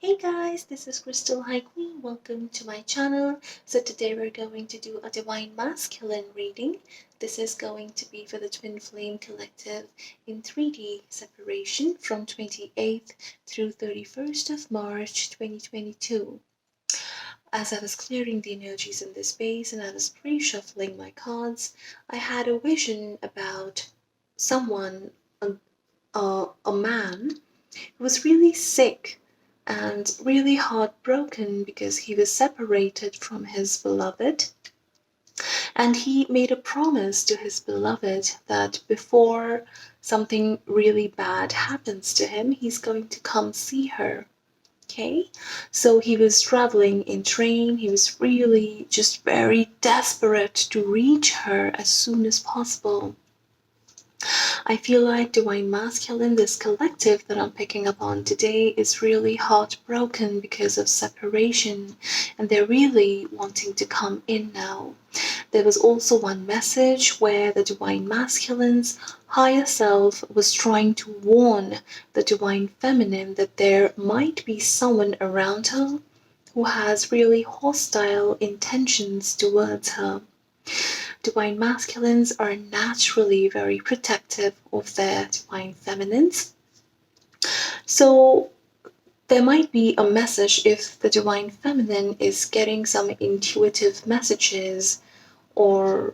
Hey guys, this is Crystal High Queen. Welcome to my channel. So today we're going to do a Divine Masculine reading. This is going to be for the Twin Flame Collective in 3D separation from 28th through 31st of March 2022. As I was clearing the energies in this space and I was pre-shuffling my cards, I had a vision about someone, a man who was really sick and really heartbroken because he was separated from his beloved. And he made a promise to his beloved that before something really bad happens to him, he's going to come see her. Okay, so he was traveling in train. He was really just very desperate to reach her as soon as possible. I feel like Divine Masculine, this collective that I'm picking up on today, is really heartbroken because of separation, and they're really wanting to come in now. There was also one message where the Divine Masculine's higher self was trying to warn the Divine Feminine that there might be someone around her who has really hostile intentions towards her. Divine masculines are naturally very protective of their divine feminines. So there might be a message if the divine feminine is getting some intuitive messages or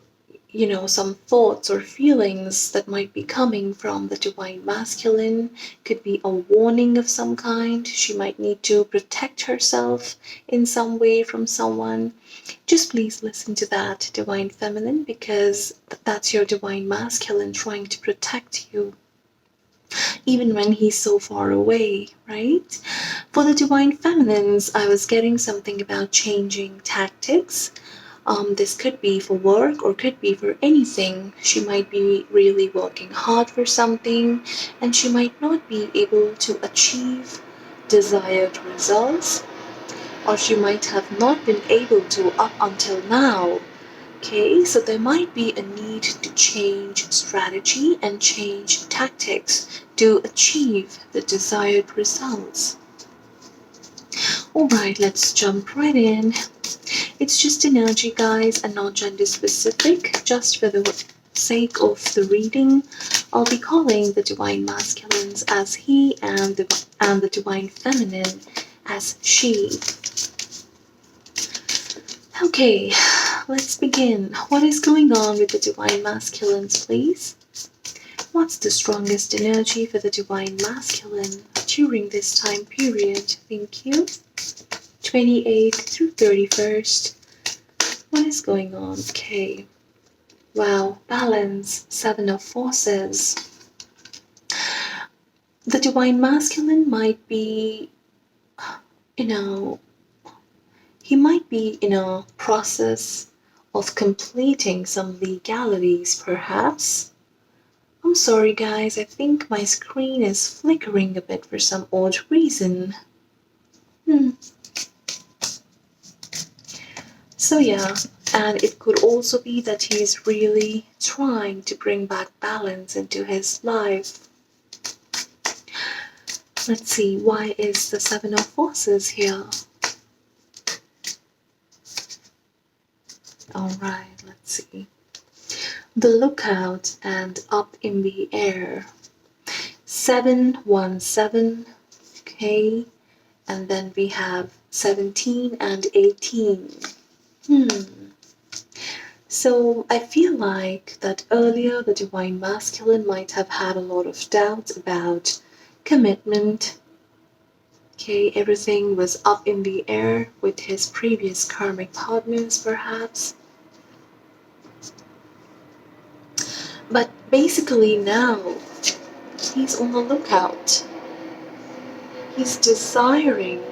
some thoughts or feelings that might be coming from the divine masculine. Could be a warning of some kind. She might need to protect herself in some way from someone. Just please listen to that divine feminine, because that's your divine masculine trying to protect you even when he's so far away, right? For the divine feminines, I was getting something about changing tactics. This could be for work or could be for anything. She might be really working hard for something and she might not be able to achieve desired results, or she might have not been able to up until now. Okay, so there might be a need to change strategy and change tactics to achieve the desired results. Alright, let's jump right in. It's just energy, guys, and not gender specific. Just for the sake of the reading, I'll be calling the divine masculines as he and the divine feminine as she. Okay, let's begin. What is going on with the divine masculines, please? What's the strongest energy for the divine masculine during this time period? Thank you. 28th through 31st. What is going on? Okay. Wow, balance, 7 of forces. The divine masculine might be, he might be in a process of completing some legalities, perhaps. I'm sorry, guys, I think my screen is flickering a bit for some odd reason. So yeah, and it could also be that he's really trying to bring back balance into his life. Let's see, why is the 7 of forces here? Alright, let's see. The lookout and up in the air. 717, okay, and then we have 17 and 18. So I feel like that earlier the divine masculine might have had a lot of doubt about commitment. Okay, everything was up in the air with his previous karmic partners, perhaps. But basically now, he's on the lookout. He's desiring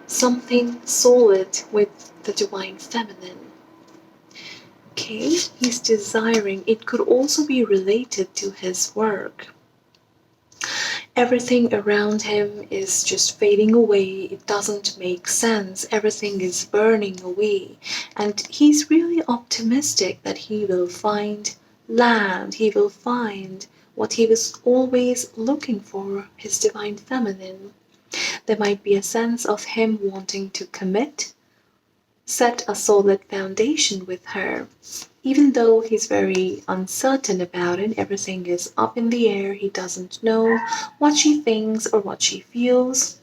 something solid with the divine feminine. Okay, he's desiring. It could also be related to his work. Everything around him is just fading away. It doesn't make sense. Everything is burning away. And he's really optimistic that he will find land. He will find what he was always looking for, his divine feminine. There might be a sense of him wanting to commit, set a solid foundation with her. Even though he's very uncertain about it, everything is up in the air, he doesn't know what she thinks or what she feels.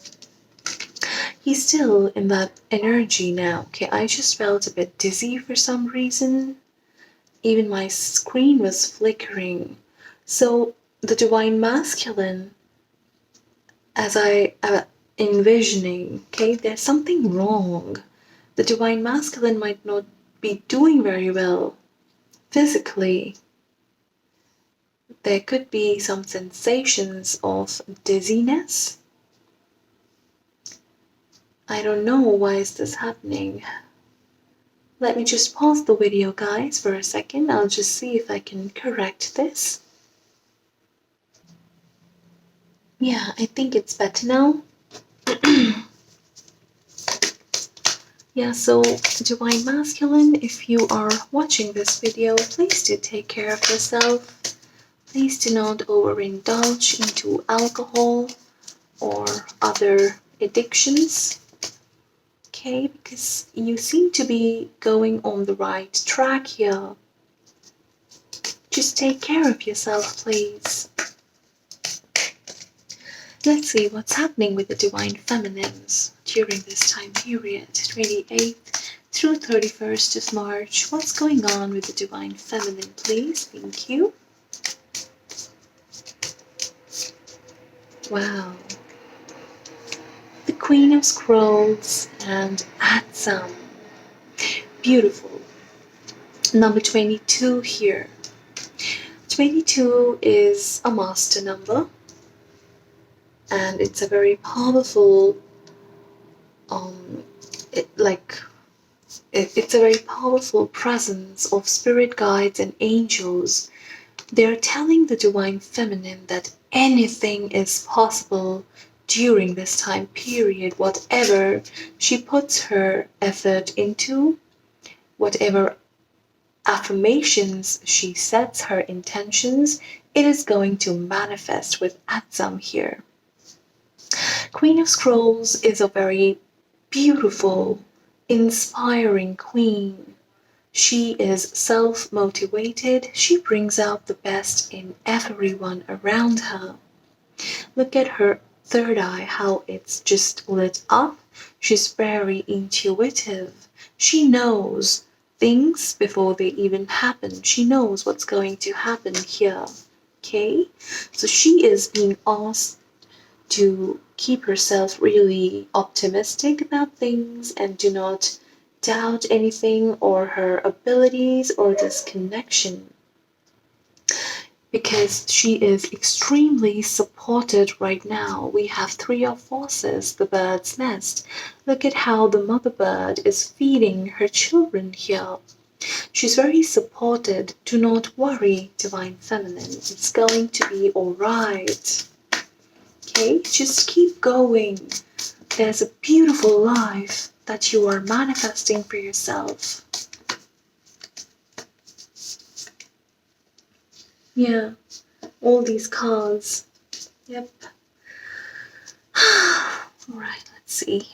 He's still in that energy now. Okay, I just felt a bit dizzy for some reason. Even my screen was flickering. So the divine masculine, as I envisioning, okay, there's something wrong. The divine masculine might not be doing very well physically. There could be some sensations of dizziness. I don't know why is this happening. Let me just pause the video, guys, for a second. I'll just see if I can correct this. Yeah, I think it's better now. Yeah, so divine masculine, if you are watching this video, please do take care of yourself. Please do not overindulge into alcohol or other addictions. Okay, because you seem to be going on the right track here. Just take care of yourself, please. Let's see what's happening with the divine feminines during this time period, 28th through 31st of March. What's going on with the divine feminine, please? Thank you. Wow. The Queen of Scrolls and Atsam. Beautiful. Number 22 here. 22 is a master number, and it's a very powerful it's a very powerful presence of spirit guides and angels. They're telling the divine feminine that anything is possible during this time period. Whatever she puts her effort into, whatever affirmations she sets, her intentions, it is going to manifest with Atsam here. Queen of Scrolls is a very beautiful, inspiring queen. She is self-motivated. She brings out the best in everyone around her. Look at her third eye, how it's just lit up. She's very intuitive. She knows things before they even happen. She knows what's going to happen here. Okay? So she is being asked to keep herself really optimistic about things and do not doubt anything or her abilities or this connection, because she is extremely supported right now. We have 3 of Forces, the bird's nest. Look at how the mother bird is feeding her children here. She's very supported. Do not worry, divine feminine. It's going to be alright. Okay, just keep going. There's a beautiful life that you are manifesting for yourself. Yeah, all these cards. Yep. Alright, let's see.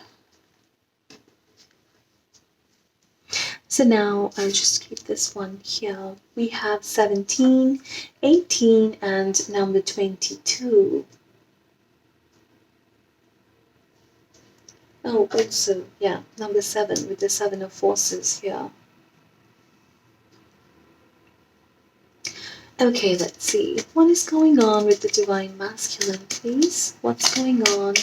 So now I'll just keep this one here. We have 17, 18, and number 22. Oh, also, yeah, number 7 with the 7 of Forces here. Okay, let's see. What is going on with the divine masculine, please? What's going on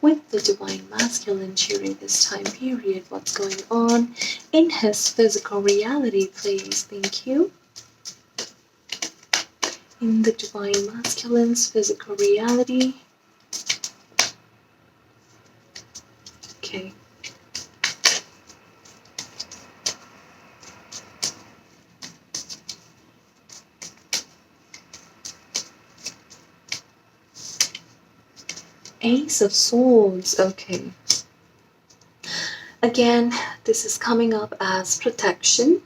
with the divine masculine during this time period? What's going on in his physical reality, please? Thank you. In the divine masculine's physical reality. Okay. Ace of Swords, okay. Again, this is coming up as protection.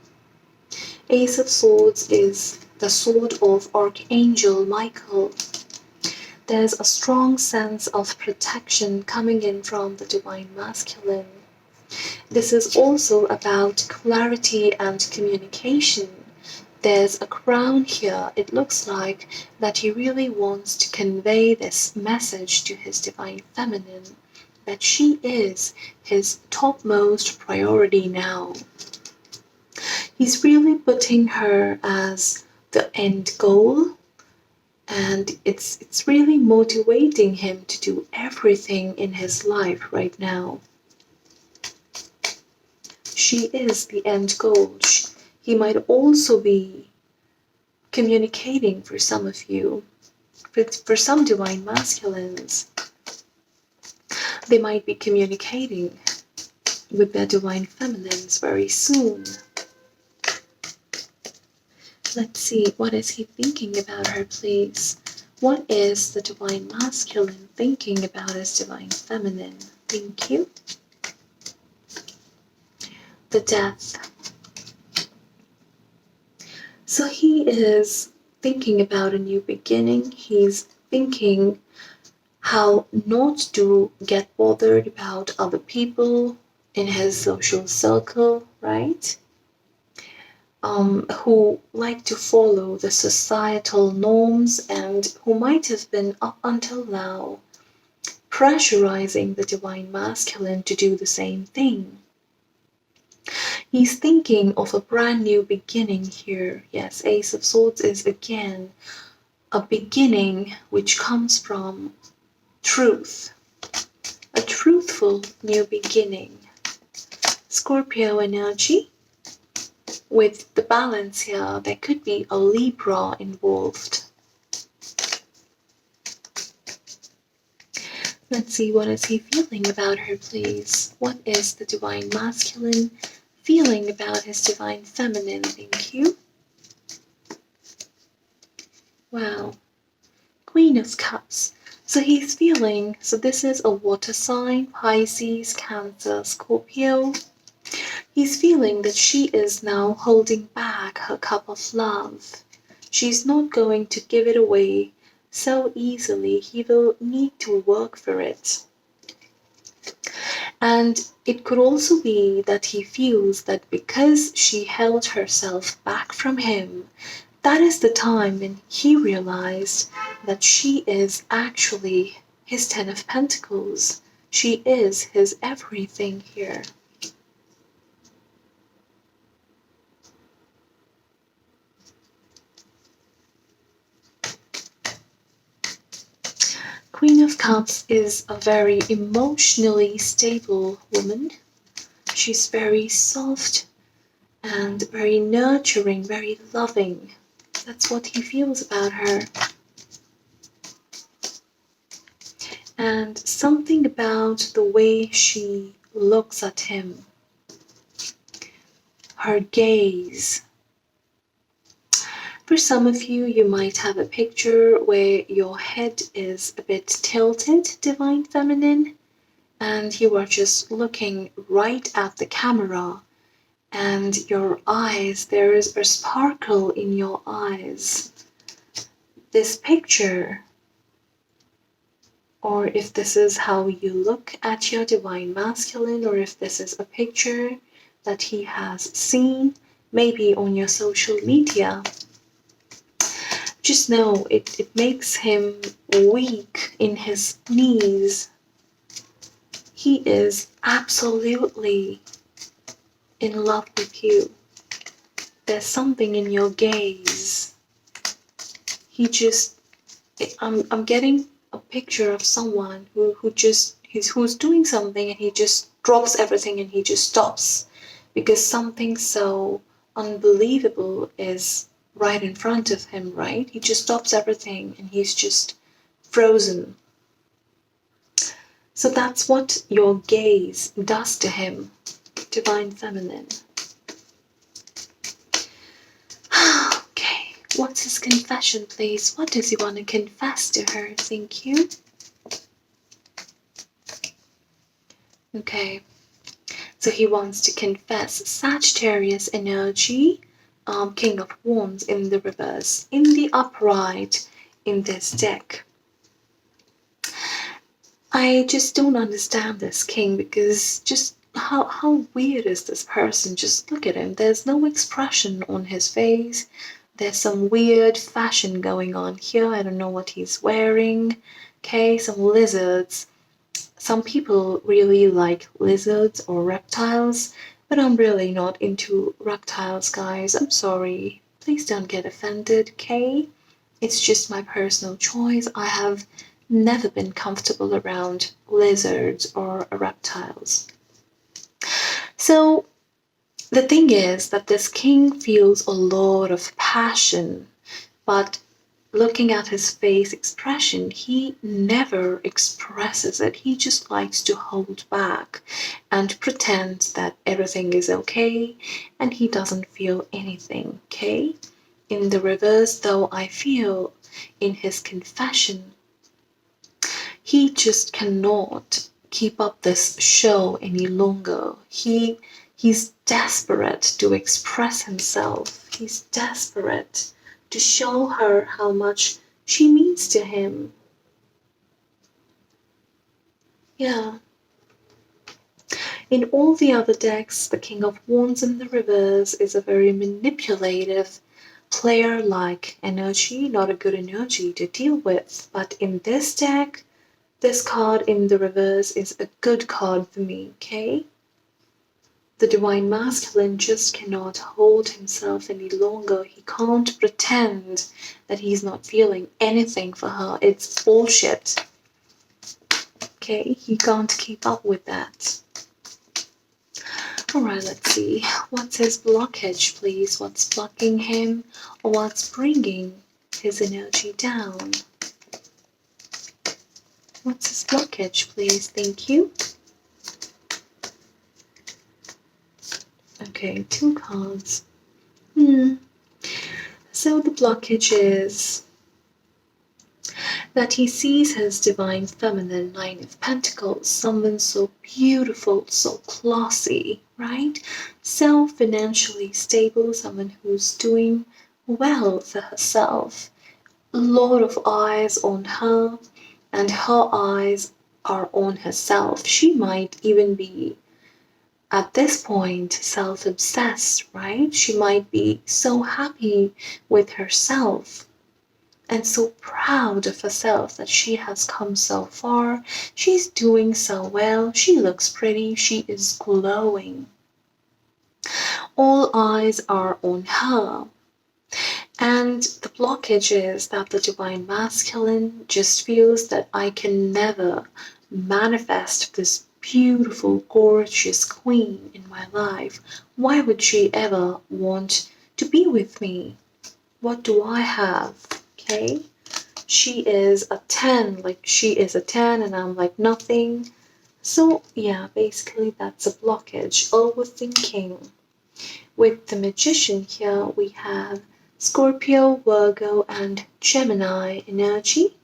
Ace of Swords is the sword of Archangel Michael. There's a strong sense of protection coming in from the Divine Masculine. This is also about clarity and communication. There's a crown here. It looks like that he really wants to convey this message to his Divine Feminine, that she is his topmost priority now. He's really putting her as the end goal, and it's really motivating him to do everything in his life right now. She is the end goal. He might also be communicating for some of you. For some Divine Masculines, they might be communicating with their Divine Feminines very soon. Let's see, what is he thinking about her, please? What is the Divine Masculine thinking about his Divine Feminine? Thank you. The Death. So he is thinking about a new beginning. He's thinking how not to get bothered about other people in his social circle, right? Who like to follow the societal norms and who might have been up until now pressurizing the Divine Masculine to do the same thing. He's thinking of a brand new beginning here. Yes, Ace of Swords is again a beginning which comes from truth. A truthful new beginning. Scorpio energy. With the balance here, there could be a Libra involved. Let's see, what is he feeling about her, please? What is the Divine Masculine feeling about his Divine Feminine? Thank you. Wow. Queen of Cups. So he's feeling, so this is a water sign, Pisces, Cancer, Scorpio. He's feeling that she is now holding back her cup of love. She's not going to give it away so easily. He will need to work for it. And it could also be that he feels that because she held herself back from him, that is the time when he realized that she is actually his Ten of Pentacles. She is his everything here. Queen of Cups is a very emotionally stable woman. She's very soft and very nurturing, very loving. That's what he feels about her. And something about the way she looks at him. Her gaze. For some of you, you might have a picture where your head is a bit tilted, Divine Feminine, and you are just looking right at the camera, and your eyes, there is a sparkle in your eyes. This picture, or if this is how you look at your Divine Masculine, or if this is a picture that he has seen, maybe on your social media, just know it makes him weak in his knees. He is absolutely in love with you. There's something in your gaze. I'm getting a picture of someone who's doing something and he just drops everything and he just stops because something so unbelievable is right in front of him, right? He just stops everything and he's just frozen. So that's what your gaze does to him, Divine Feminine. Okay, what's his confession, please? What does he want to confess to her? Thank you. Okay, so he wants to confess Sagittarius energy, King of Wands in the reverse. In the upright in this deck, I just don't understand this king, because just how weird is this person? Just look at him. There's no expression on his face. There's some weird fashion going on here. I don't know what he's wearing. Okay, some lizards. Some people really like lizards or reptiles, but I'm really not into reptiles, guys. I'm sorry. Please don't get offended, okay? It's just my personal choice. I have never been comfortable around lizards or reptiles. So the thing is that this king feels a lot of passion, but looking at his face expression, he never expresses it. He just likes to hold back and pretend that everything is okay, and he doesn't feel anything, okay? In the reverse, though, I feel in his confession, he just cannot keep up this show any longer. He's desperate to express himself. He's desperate to show her how much she means to him. Yeah. In all the other decks, the King of Wands in the reverse is a very manipulative player-like energy, not a good energy to deal with. But in this deck, this card in the reverse is a good card for me, okay? The Divine Masculine just cannot hold himself any longer. He can't pretend that he's not feeling anything for her. It's bullshit. Okay, he can't keep up with that. Alright, let's see. What's his blockage, please? What's blocking him? Or what's bringing his energy down? What's his blockage, please? Thank you. Okay, 2 cards. So the blockage is that he sees his divine feminine 9 of Pentacles, someone so beautiful, so classy, right? So financially stable, someone who's doing well for herself. A lot of eyes on her, and her eyes are on herself. She might even be, at this point, self-obsessed, right? She might be so happy with herself and so proud of herself that she has come so far. She's doing so well. She looks pretty. She is glowing. All eyes are on her. And the blockage is that the Divine Masculine just feels that I can never manifest this beautiful, gorgeous queen in my life. Why would she ever want to be with me? What do I have? Okay? She is a 10, like she is a 10 and I'm like nothing. So yeah, basically that's a blockage. Overthinking. With the Magician here, we have Scorpio, Virgo, and Gemini energy.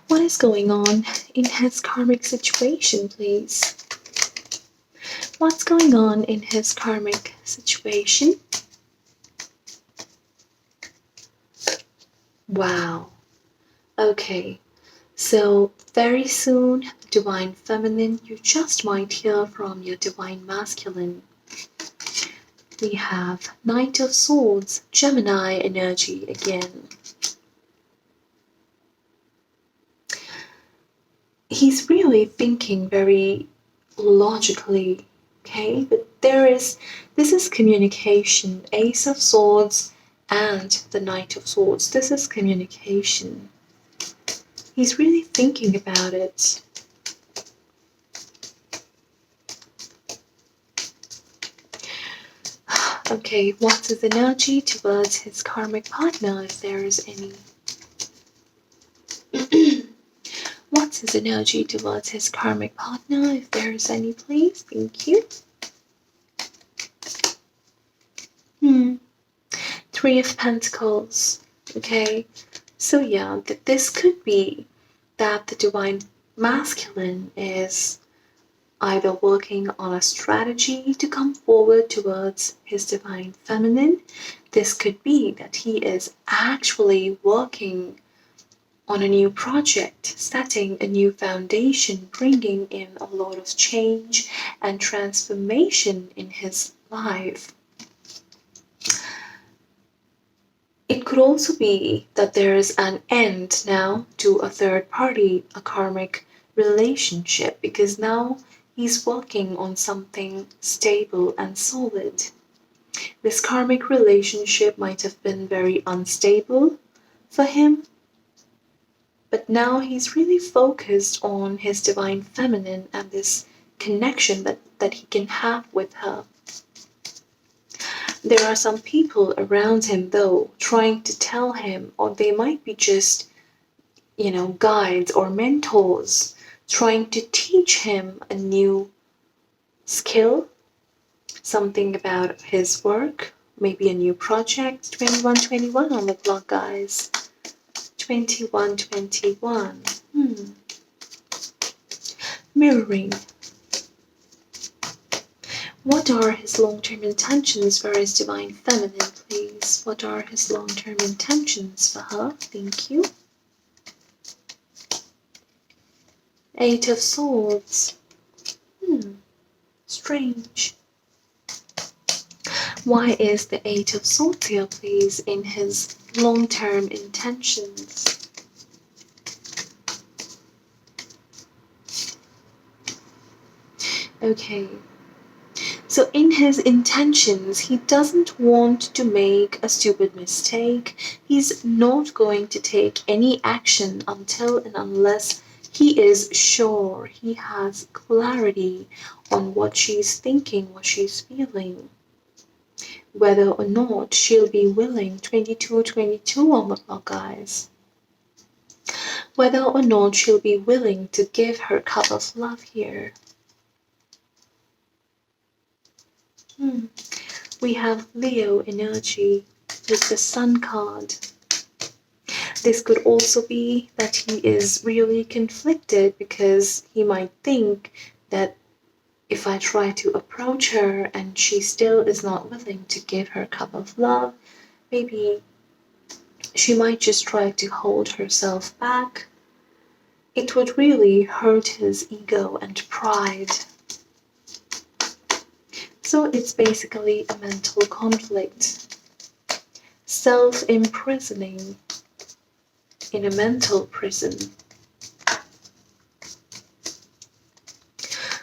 What is going on in his karmic situation, please? What's going on in his karmic situation? Wow. Okay. So very soon, Divine Feminine, you just might hear from your Divine Masculine. We have Knight of Swords, Gemini energy again. He's really thinking very logically, okay? But this is communication. Ace of Swords and the Knight of Swords. This is communication. He's really thinking about it. Okay, what's his energy towards his karmic partner, if there is any? What's his energy towards his karmic partner, if there is any, please? Thank you. 3 Three of Pentacles. Okay, so yeah, this could be that the Divine Masculine is either working on a strategy to come forward towards his Divine Feminine. This could be that he is actually working on a new project, setting a new foundation, bringing in a lot of change and transformation in his life. It could also be that there is an end now to a third party, a karmic relationship, because now he's working on something stable and solid. This karmic relationship might have been very unstable for him, but now he's really focused on his Divine Feminine and this connection that he can have with her. There are some people around him, though, trying to tell him, or they might be just, guides or mentors, trying to teach him a new skill, something about his work, maybe a new project. 2121 on the clock, guys. 2121. Mirroring. What are his long-term intentions for his Divine Feminine, please? What are his long-term intentions for her? Thank you. Eight of Swords. Strange. Why is the Eight of Swords here, please, in his long-term intentions? Okay. So in his intentions, he doesn't want to make a stupid mistake. He's not going to take any action until and unless he is sure, he has clarity on what she's thinking, what she's feeling. Whether or not she'll be willing, 2222 on the clock, guys. Whether or not she'll be willing to give her cup of love here. We have Leo energy with the Sun card. This could also be that he is really conflicted because he might think that if I try to approach her and she still is not willing to give her cup of love, maybe she might just try to hold herself back. It would really hurt his ego and pride. So it's basically a mental conflict. Self-imprisoning in a mental prison.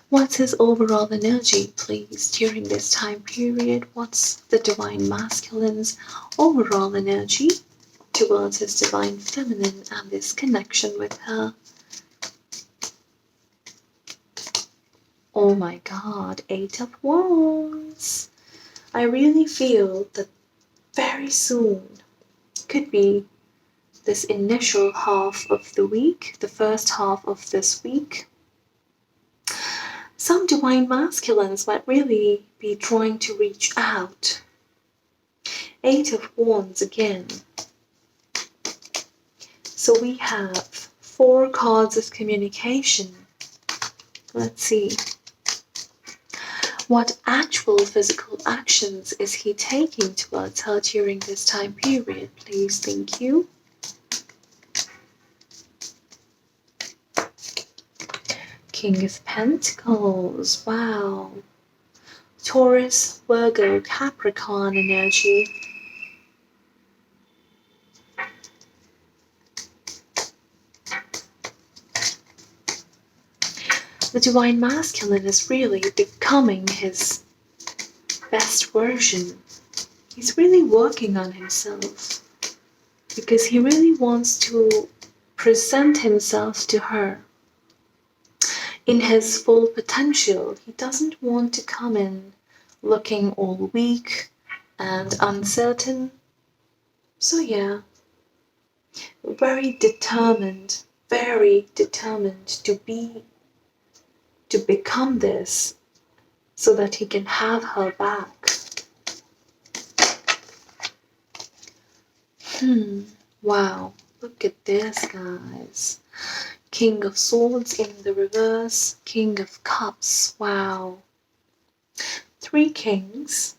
What's his overall energy, please, during this time period? What's the Divine Masculine's overall energy towards his Divine Feminine and this connection with her? Oh my God, Eight of Wands. I really feel that very soon could be this initial half of the week, the first half of this week. Some Divine Masculines might really be trying to reach out. Eight of Wands again. So we have 4 cards of communication. Let's see. What actual physical actions is he taking towards her during this time period, please? Thank you. King of Pentacles. Wow. Taurus, Virgo, Capricorn energy. The Divine Masculine is really becoming his best version. He's really working on himself because he really wants to present himself to her in his full potential. He doesn't want to come in looking all weak and uncertain. So yeah, very determined to become this so that he can have her back. Wow, look at this, guys. King of Swords in the reverse, King of Cups. Wow. 3 kings.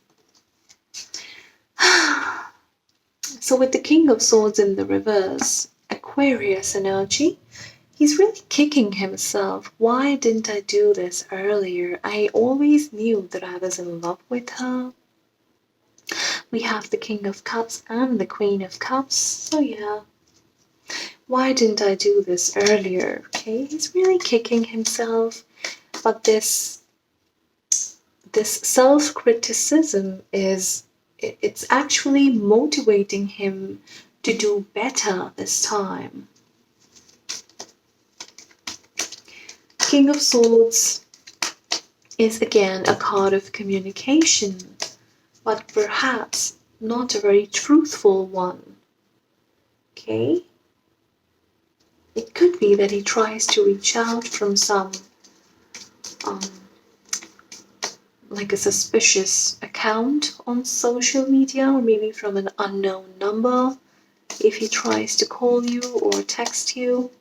So with the King of Swords in the reverse, Aquarius energy, he's really kicking himself. Why didn't I do this earlier? I always knew that I was in love with her. We have the King of Cups and the Queen of Cups. So yeah, why didn't I do this earlier? Okay, he's really kicking himself. But this self-criticism it's actually motivating him to do better this time. King of Swords is again a card of communication, but perhaps not a very truthful one. Okay? It could be that he tries to reach out from some like a suspicious account on social media, or maybe from an unknown number if he tries to call you or text you.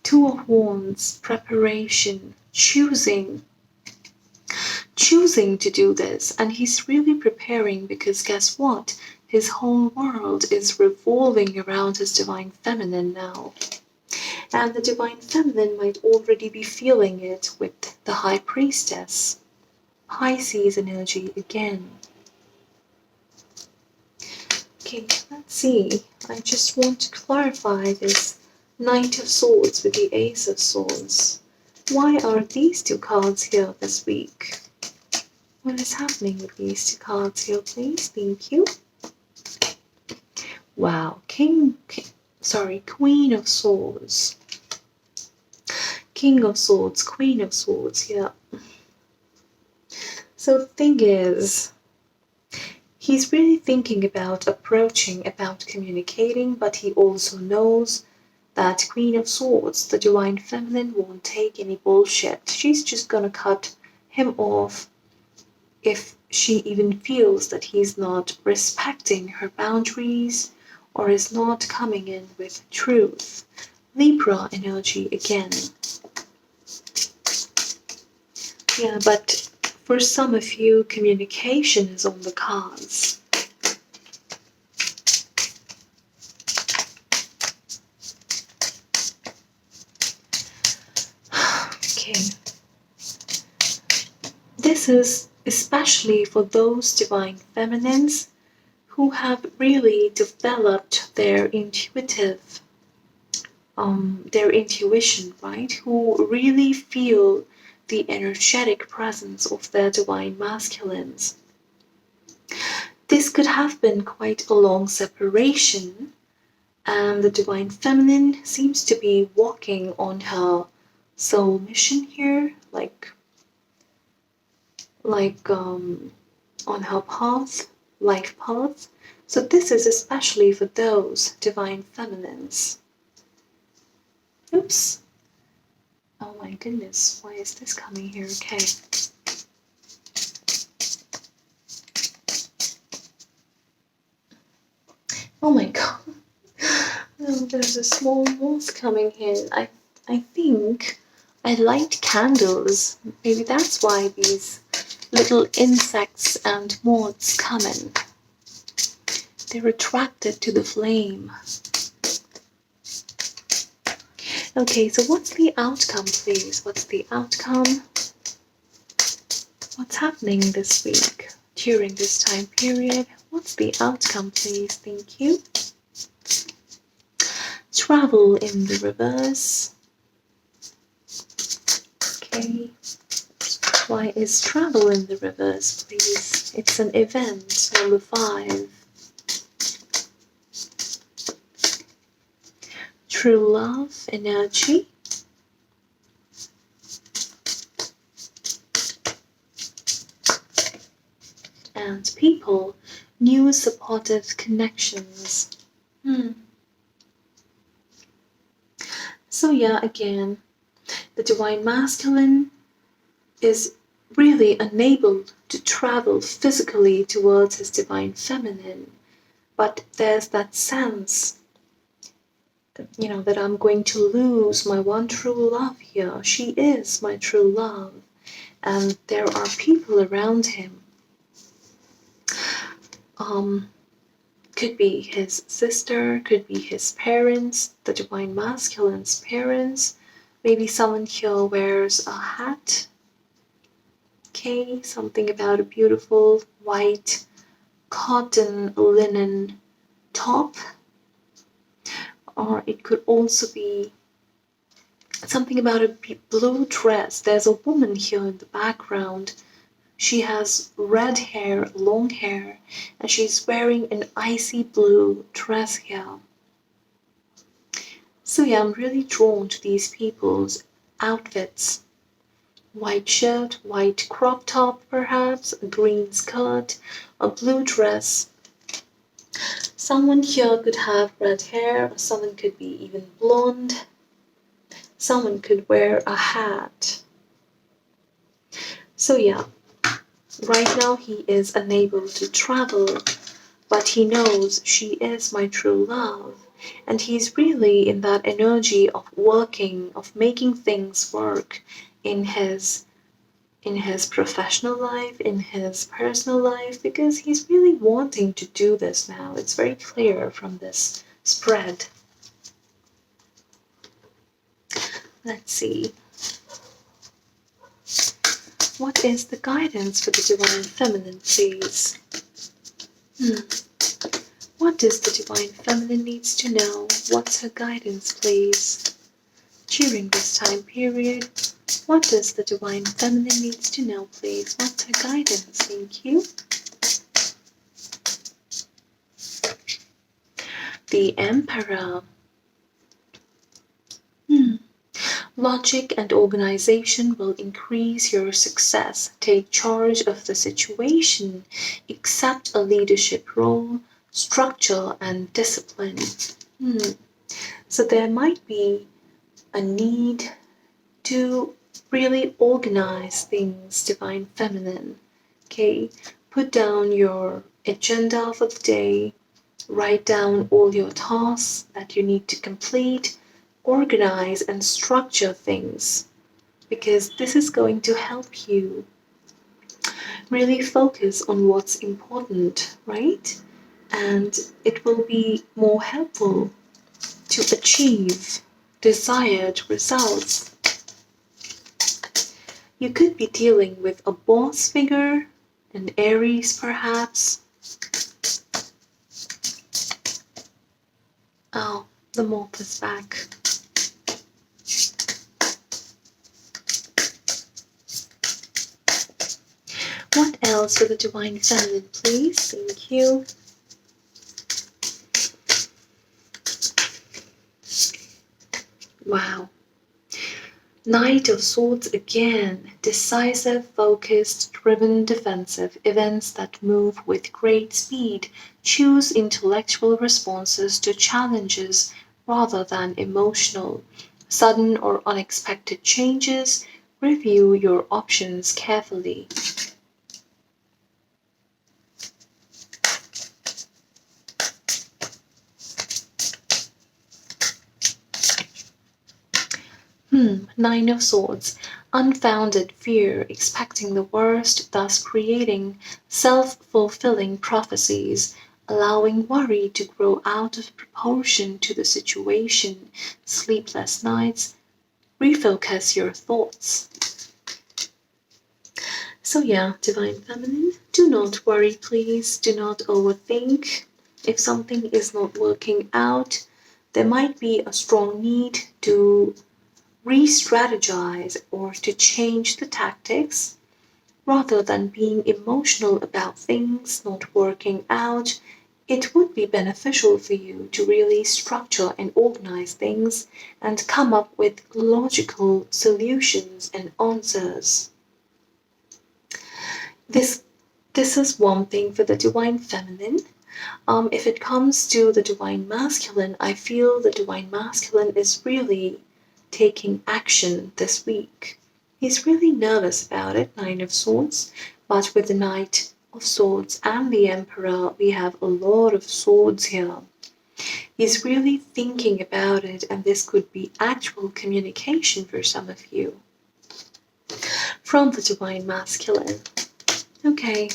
2 of Wands, preparation, choosing to do this, and he's really preparing because guess what? His whole world is revolving around his divine feminine now. And the divine feminine might already be feeling it with the High Priestess. Pisces energy again. Okay, let's see. I just want to clarify this Knight of Swords with the Ace of Swords. Why are these 2 cards here this week? What is happening with these 2 cards here, please? Thank you. Wow, Queen of Swords. King of Swords, Queen of Swords, yeah. So the thing is, he's really thinking about approaching, about communicating, but he also knows that Queen of Swords, the divine feminine, won't take any bullshit. She's just gonna cut him off if she even feels that he's not respecting her boundaries or is not coming in with truth. Libra energy again. Yeah, but for some of you, communication is on the cards. Okay. This is especially for those divine feminines who have really developed their intuition, right? Who really feel the energetic presence of their divine masculines. This could have been quite a long separation, and the divine feminine seems to be walking on her soul mission here, like on her path, life path. So this is especially for those divine feminines. Oops. Oh my goodness, why is this coming here? Okay. Oh my god. Oh, there's a small moth coming in. I think I light candles. Maybe that's why these little insects and moths come in. They're attracted to the flame. Okay, so what's the outcome, please? What's the outcome? What's happening this week during this time period? What's the outcome, please? Thank you. Travel in the reverse. Okay. Why is travel in the reverse, please? It's an event, number 5. True love, energy. And people, new supportive connections. So yeah, again, the divine masculine is really unable to travel physically towards his divine feminine. But there's that sense, that I'm going to lose my one true love here. She is my true love. And there are people around him. Could be his sister, could be his parents, the divine masculine's parents. Maybe someone here wears a hat. Okay, something about a beautiful white cotton linen top. Or it could also be something about a blue dress. There's a woman here in the background. She has red hair, long hair, and she's wearing an icy blue dress here. So yeah, I'm really drawn to these people's outfits. White shirt, white crop top perhaps, a green skirt, a blue dress. Someone here could have red hair, or someone could be even blonde. Someone could wear a hat. So yeah, right now he is unable to travel, but he knows she is my true love. And he's really in that energy of working, of making things work in his professional life, in his personal life, because he's really wanting to do this now. It's very clear from this spread. Let's see. What is the guidance for the divine feminine, please? What does the divine feminine needs to know? What's her guidance, please? During this time period, what does the divine feminine needs to know, please? What's her guidance? Thank you. The Emperor. Logic and organization will increase your success. Take charge of the situation. Accept a leadership role, structure, and discipline. So there might be a need to really organize things, divine feminine. Okay, put down your agenda for the day, write down all your tasks that you need to complete, organize and structure things, because this is going to help you really focus on what's important, right? And it will be more helpful to achieve desired results. You could be dealing with a boss figure, an Aries perhaps. Oh, the moth is back. What else for the divine feminine, please? Thank you. Wow. Knight of Swords again. Decisive, focused, driven, defensive. Events that move with great speed. Choose intellectual responses to challenges rather than emotional. Sudden or unexpected changes. Review your options carefully. Nine of Swords. Unfounded fear, expecting the worst, thus creating self-fulfilling prophecies, allowing worry to grow out of proportion to the situation. Sleepless nights. Refocus your thoughts. So yeah, divine feminine, do not worry, please. Do not overthink. If something is not working out, there might be a strong need to re-strategize or to change the tactics. Rather than being emotional about things not working out, it would be beneficial for you to really structure and organize things and come up with logical solutions and answers. This is one thing for the divine feminine. If it comes to the divine masculine, I feel the divine masculine is really taking action this week. He's really nervous about it, Nine of Swords, but with the Knight of Swords and the Emperor, we have a lot of swords here. He's really thinking about it, and this could be actual communication for some of you from the Divine Masculine. Okay,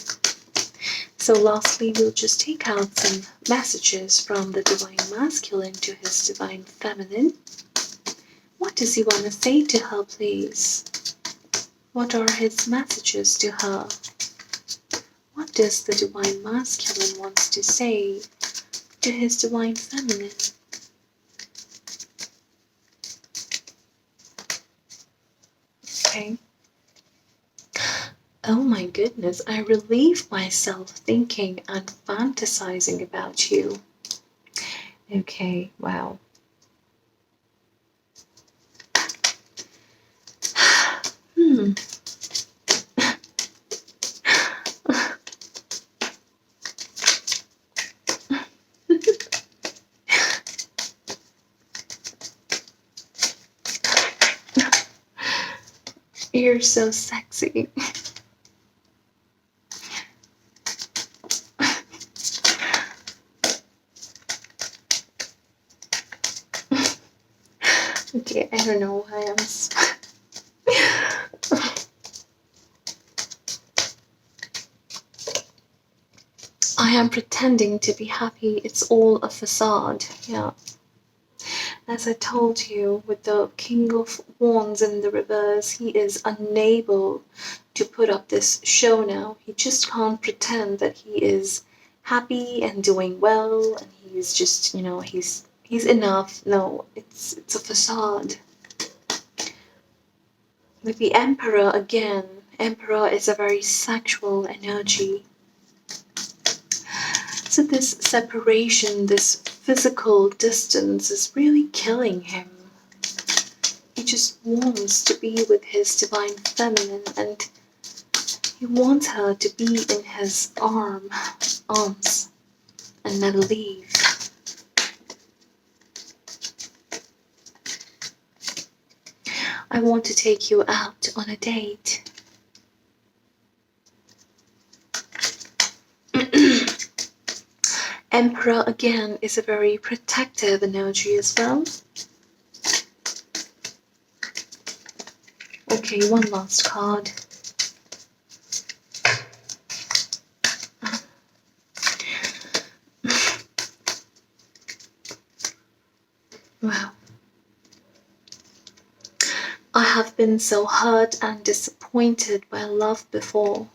so lastly, we'll just take out some messages from the Divine Masculine to his Divine Feminine. What does he want to say to her, please? What are his messages to her? What does the Divine Masculine wants to say to his Divine Feminine? Okay. Oh my goodness, I relieve myself thinking and fantasizing about you. Okay, wow. You're so sexy. Okay, I don't know why I'm I am pretending to be happy. It's all a facade. Yeah. As I told you, with the King of Wands in the reverse, he is unable to put up this show now. He just can't pretend that he is happy and doing well, and he's just, he's enough. No, it's a facade. With the Emperor again, Emperor is a very sexual energy. So this separation, this physical distance is really killing him. He just wants to be with his Divine Feminine, and he wants her to be in his arms and never leave. I want to take you out on a date. Emperor again is a very protective energy as well. Okay, one last card. Wow. I have been so hurt and disappointed by love before.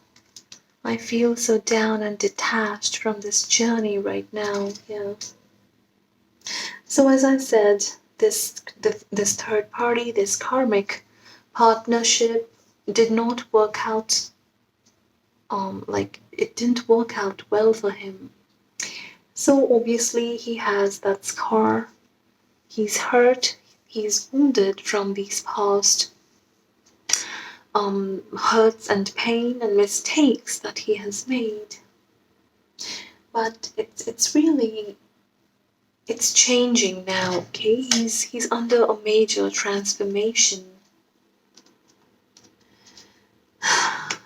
I feel so down and detached from this journey right now. Yeah. So as I said, this third party, this karmic partnership did not work out. It didn't work out well for him. So obviously he has that scar. He's hurt. He's wounded from these past hurts and pain and mistakes that he has made. But it's really changing now, okay? He's under a major transformation.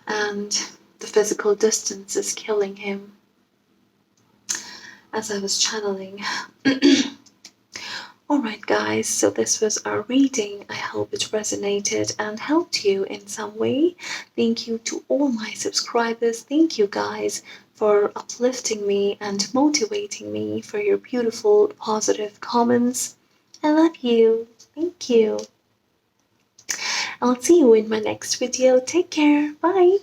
And the physical distance is killing him. As I was channeling. Alright guys, so this was our reading. I hope it resonated and helped you in some way. Thank you to all my subscribers. Thank you guys for uplifting me and motivating me, for your beautiful positive comments. I love you. Thank you. I'll see you in my next video. Take care. Bye.